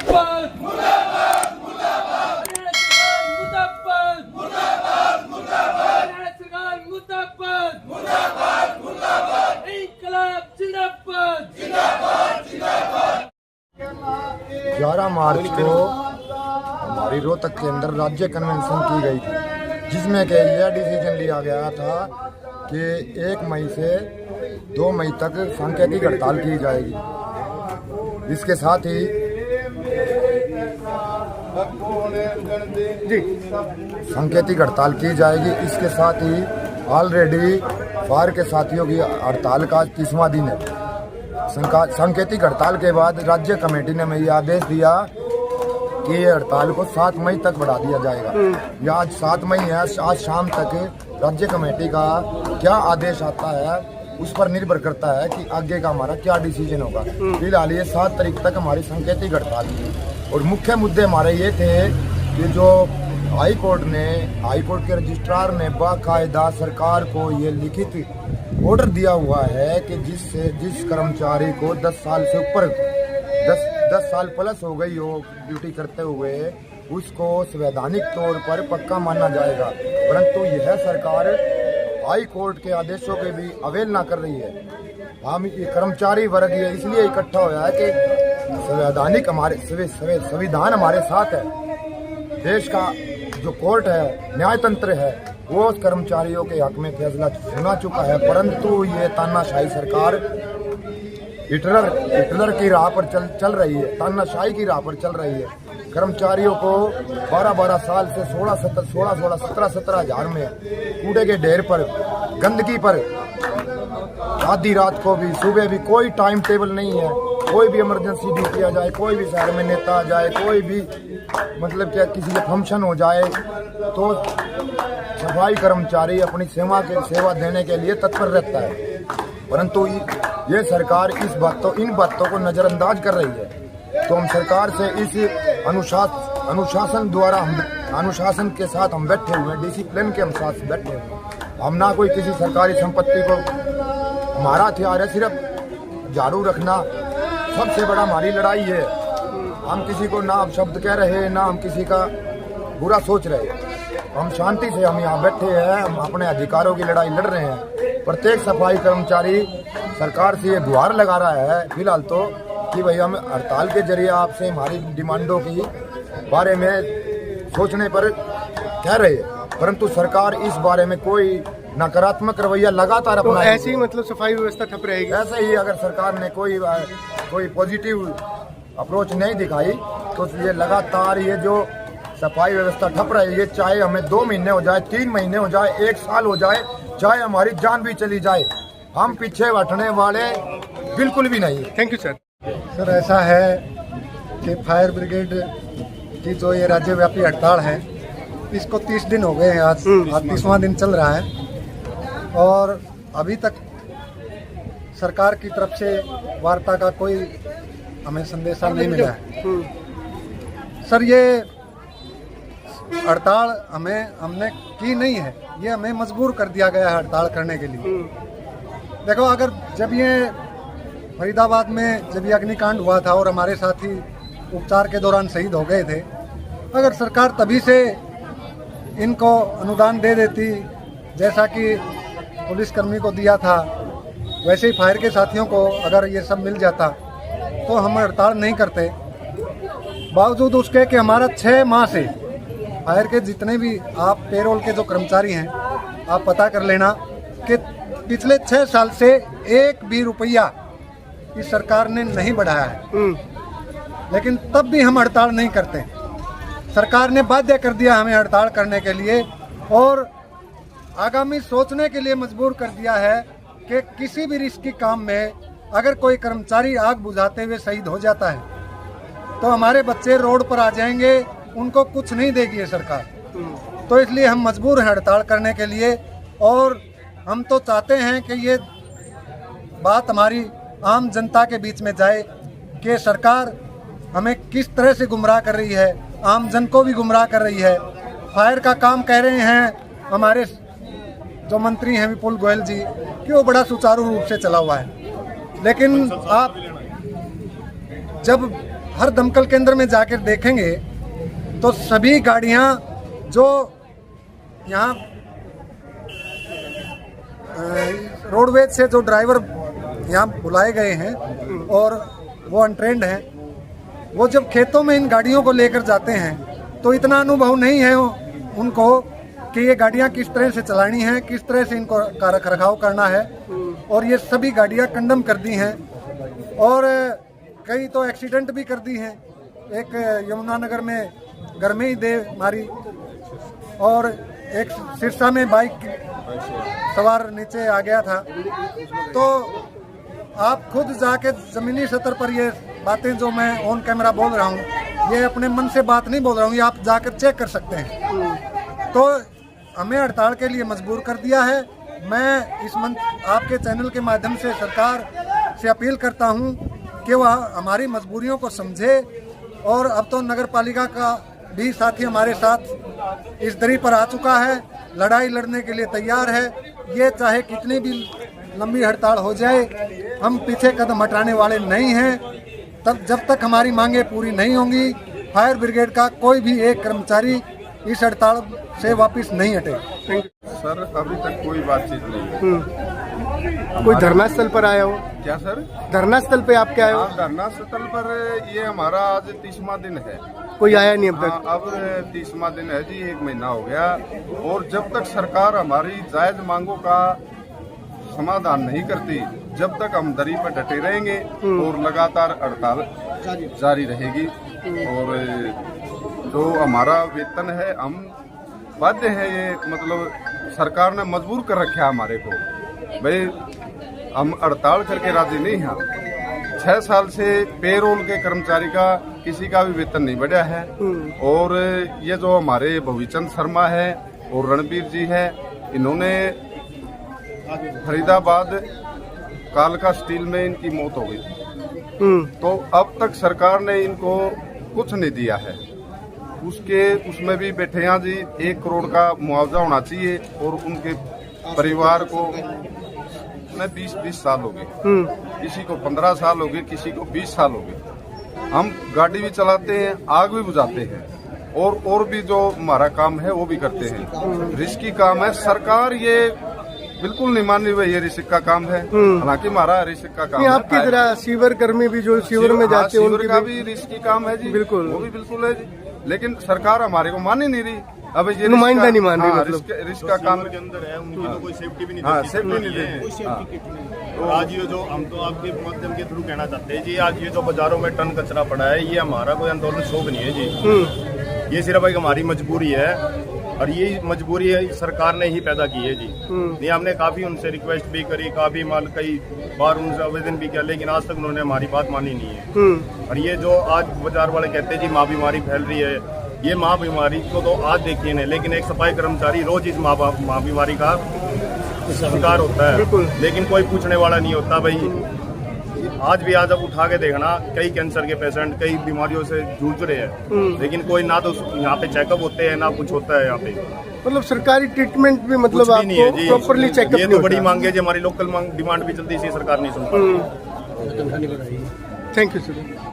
मुर्दाबाद मुर्दाबाद मुर्दाबाद मुर्दाबाद मुर्दाबाद मुर्दाबाद मुर्दाबाद मुर्दाबाद मुर्दाबाद इंकलाब जिंदाबाद जिंदाबाद जिंदाबाद। 11 मार्च को हमारी रोहतक के अंदर राज्य कन्वेंशन की गई थी, जिसमें कि यह डिसीजन लिया गया था कि 1 मई से 2 मई तक सांकेतिक हड़ताल की जाएगी। इसके साथ ही सांकेतिक हड़ताल की जाएगी। इसके साथ ही ऑलरेडी फायर के साथियों की हड़ताल का 30वां दिन है। सांकेतिक हड़ताल के बाद राज्य कमेटी ने मैं ये आदेश दिया कि ये हड़ताल को 7 मई तक बढ़ा दिया जाएगा। या आज 7 मई है, आज शाम तक राज्य कमेटी का क्या आदेश आता है उस पर निर्भर करता है कि आगे का हमारा क्या डिसीजन होगा। फिलहाल ये 7 तारीख तक हमारी सांकेतिक हड़ताल थी और मुख्य मुद्दे हमारे ये थे कि जो हाई कोर्ट के रजिस्ट्रार ने बाकायदा सरकार को ये लिखित ऑर्डर दिया हुआ है कि जिस कर्मचारी को 10 साल से ऊपर 10 साल प्लस हो गई हो ड्यूटी करते हुए, उसको संवैधानिक तौर पर पक्का माना जाएगा। परंतु यह सरकार हाई कोर्ट के आदेशों के भी अवहेलना कर रही है। हम ये कर्मचारी वर्ग ये इसलिए इकट्ठा होया है कि संवैधानिक हमारे संविधान हमारे साथ है। देश का जो कोर्ट है, न्याय तंत्र है, वो उस कर्मचारियों के हक में फैसला सुना चुका है। परंतु ये तानाशाही सरकार हिटलर की राह पर चल रही है, तानाशाही की राह पर चल रही है। कर्मचारियों को 12 साल से 17 हजार में कूड़े के ढेर पर, गंदगी पर, आधी रात को भी सुबह भी कोई टाइम टेबल नहीं है। कोई भी इमरजेंसी ड्यूटी आ जाए, कोई भी शहर में नेता आ जाए, कोई भी मतलब क्या किसी का फंक्शन हो जाए तो सफाई कर्मचारी अपनी सेवा देने के लिए तत्पर रहता है। परंतु ये सरकार इन बातों को नज़रअंदाज कर रही है। तो हम सरकार से इस अनुशासन के साथ हम बैठे हुए हैं, डिसिप्लिन के हम साथ बैठे हुए हैं। हम ना कोई किसी सरकारी संपत्ति को, हमारा हथियार है सिर्फ झाड़ू रखना। सबसे बड़ा हमारी लड़ाई है। हम किसी को ना शब्द कह रहे हैं, ना हम किसी का बुरा सोच रहे हैं। हम शांति से हम यहाँ बैठे हैं, हम अपने अधिकारों की लड़ाई लड़ रहे हैं। प्रत्येक सफाई कर्मचारी सरकार से ये गुहार लगा रहा है फिलहाल तो कि भाई हम हड़ताल के जरिए आपसे हमारी डिमांडों की बारे में सोचने पर कह रहे हैं, परंतु सरकार इस बारे में कोई नकारात्मक रवैया लगातार अपना। तो ऐसे ही मतलब सफाई व्यवस्था ठप रहेगी। ऐसे ही अगर सरकार ने कोई पॉजिटिव अप्रोच नहीं दिखाई तो ये लगातार ये जो सफाई व्यवस्था ठप रही है, चाहे हमें 2 महीने हो जाए, 3 महीने हो जाए, 1 साल हो जाए, चाहे हमारी जान भी चली जाए, हम पीछे हटने वाले बिल्कुल भी नहीं। Thank you sir. सर ऐसा है कि फायर ब्रिगेड की जो ये राज्यव्यापी हड़ताल है, इसको 30 दिन हो गए हैं। आज 30वां दिन चल रहा है और अभी तक सरकार की तरफ से वार्ता का कोई हमें संदेशा नहीं मिला है। सर ये हड़ताल हमने की नहीं है, ये हमें मजबूर कर दिया गया है हड़ताल करने के लिए। देखो, अगर जब ये फरीदाबाद में जब ये अग्निकांड हुआ था और हमारे साथी उपचार के दौरान शहीद हो गए थे, अगर सरकार तभी से इनको अनुदान दे देती जैसा कि पुलिसकर्मी को दिया था, वैसे ही फायर के साथियों को अगर ये सब मिल जाता तो हम हड़ताल नहीं करते। बावजूद उसके कि हमारा 6 माह से फायर के जितने भी आप पेरोल के जो कर्मचारी हैं, आप पता कर लेना कि पिछले 6 साल से 1 भी रुपया इस सरकार ने नहीं बढ़ाया है। लेकिन तब भी हम हड़ताल नहीं करते। सरकार ने बाध्य कर दिया हमें हड़ताल करने के लिए और आगामी सोचने के लिए मजबूर कर दिया है कि किसी भी रिस्की काम में अगर कोई कर्मचारी आग बुझाते हुए शहीद हो जाता है तो हमारे बच्चे रोड पर आ जाएंगे, उनको कुछ नहीं देगी ये सरकार। तो इसलिए हम मजबूर हैं हड़ताल करने के लिए और हम तो चाहते हैं कि ये बात हमारी आम जनता के बीच में जाए कि सरकार हमें किस तरह से गुमराह कर रही है, आम जन को भी गुमराह कर रही है। फायर का काम कह रहे हैं हमारे जो मंत्री हैं विपुल गोयल जी कि वो बड़ा सुचारू रूप से चला हुआ है, लेकिन आप जब हर दमकल केंद्र में जाकर देखेंगे तो सभी गाड़ियां जो यहाँ रोडवेज से जो ड्राइवर यहाँ बुलाए गए हैं और वो अनट्रेंड हैं, वो जब खेतों में इन गाड़ियों को लेकर जाते हैं तो इतना अनुभव नहीं है उनको कि ये गाड़ियाँ किस तरह से चलानी है, किस तरह से इनको का रख रखाव करना है। और ये सभी गाड़ियाँ कंडम कर दी हैं और कई तो एक्सीडेंट भी कर दी हैं। एक यमुनानगर में घर में ही दे मारी और एक सिरसा में बाइक सवार नीचे आ गया था। तो आप खुद जाके ज़मीनी स्तर पर ये बातें जो मैं ऑन कैमरा बोल रहा हूँ, ये अपने मन से बात नहीं बोल रहा हूँ, ये आप जाकर चेक कर सकते हैं। तो हमें हड़ताल के लिए मजबूर कर दिया है। मैं इस आपके चैनल के माध्यम से सरकार से अपील करता हूँ कि वह हमारी मजबूरियों को समझे। और अब तो नगर पालिका का भी साथी हमारे साथ इस दरी पर आ चुका है, लड़ाई लड़ने के लिए तैयार है। ये चाहे कितनी भी लंबी हड़ताल हो जाए, हम पीछे कदम हटाने वाले नहीं हैं। तब जब तक हमारी मांगे पूरी नहीं होंगी, फायर ब्रिगेड का कोई भी एक कर्मचारी इस हड़ताल से वापस नहीं हटे। सर अभी तक कोई बातचीत नहीं। कोई धरना स्थल पर आया हो? क्या सर? धरना स्थल पे आप क्या आए हो? हाँ, धरना स्थल पर ये हमारा आज 30वां दिन है। कोई आया नहीं अब तक? हाँ, अब 30वां दिन है जी, 1 महीना हो गया। और जब तक सरकार हमारी जायज मांगों का समाधान नहीं करती, जब तक हम दरी पर डटे रहेंगे और लगातार हड़ताल जारी रहेगी। और जो हमारा वेतन है, हम बाध्य है, ये मतलब सरकार ने मजबूर कर रखा है हमारे को। भाई हम हड़ताल करके राजी नहीं हैं। 6 साल से पेरोल के कर्मचारी का किसी का भी वेतन नहीं बढ़ा है। और ये जो हमारे भविचंद शर्मा है और रणबीर जी है, इन्होंने फरीदाबाद कालका स्टील में इनकी मौत हो गई। तो अब तक सरकार ने इनको कुछ नहीं दिया है। उसमें भी बैठे हैं जी, 1 करोड़ का मुआवजा होना चाहिए। और उनके परिवार को 20 साल हो गए, किसी को 15 साल हो गए, किसी को 20 साल हो गए। हम गाड़ी भी चलाते हैं, आग भी बुझाते हैं और भी जो हमारा काम है वो भी करते हैं। रिस्की काम है। सरकार ये बिल्कुल नहीं मान रही, ये रिस्क का काम है। हालांकि हमारा रिस्क का काम है। आपकी तरह सीवर कर्मी भी जो सीवर में जाते हैं, सीवर का भी रिस्की काम है जी। बिल्कुल, वो भी बिल्कुल है जी। लेकिन सरकार हमारे को मान ही नहीं रही। अब ये नुमाइंदा नहीं मान रही। मतलब रिस्क का काम के अंदर है, उनकी तो कोई सेफ्टी भी नहीं हाँ, देती। सेफ्टी नहीं देती। तो आज ये जो हम तो आपके माध्यम के थ्रू कहना चाहते हैं जी, आज ये जो बाजारों में टन कचरा पड़ा है, ये हमारा कोई आंदोलन शौक नहीं है जी। ये सिर्फ एक हमारी मजबूरी है और ये मजबूरी है सरकार ने ही पैदा की है जी। नहीं, हमने काफी उनसे रिक्वेस्ट भी करी, काफी कई बार उनसे आवेदन भी किया, लेकिन आज तक उन्होंने हमारी बात मानी नहीं है। और ये जो आज बाजार वाले कहते हैं जी माँ बीमारी फैल रही है, ये माँ बीमारी को तो आज देखिए नहीं, लेकिन एक सफाई कर्मचारी रोज इस माँ बीमारी का शिकार होता है, लेकिन कोई पूछने वाला नहीं होता। भाई आज भी आज अब उठा के देखना, कई कैंसर के पेशेंट कई बीमारियों से जूझ रहे हैं, लेकिन कोई ना तो यहाँ पे चेकअप होते हैं ना कुछ होता है यहाँ पे। मतलब सरकारी ट्रीटमेंट भी मतलब कुछ भी नहीं है जी। प्रॉपर्ली चेकअप ये तो बड़ी मांग है जी, हमारी लोकल डिमांड भी जल्दी से सरकार नहीं सुन पाती। Thank you sir.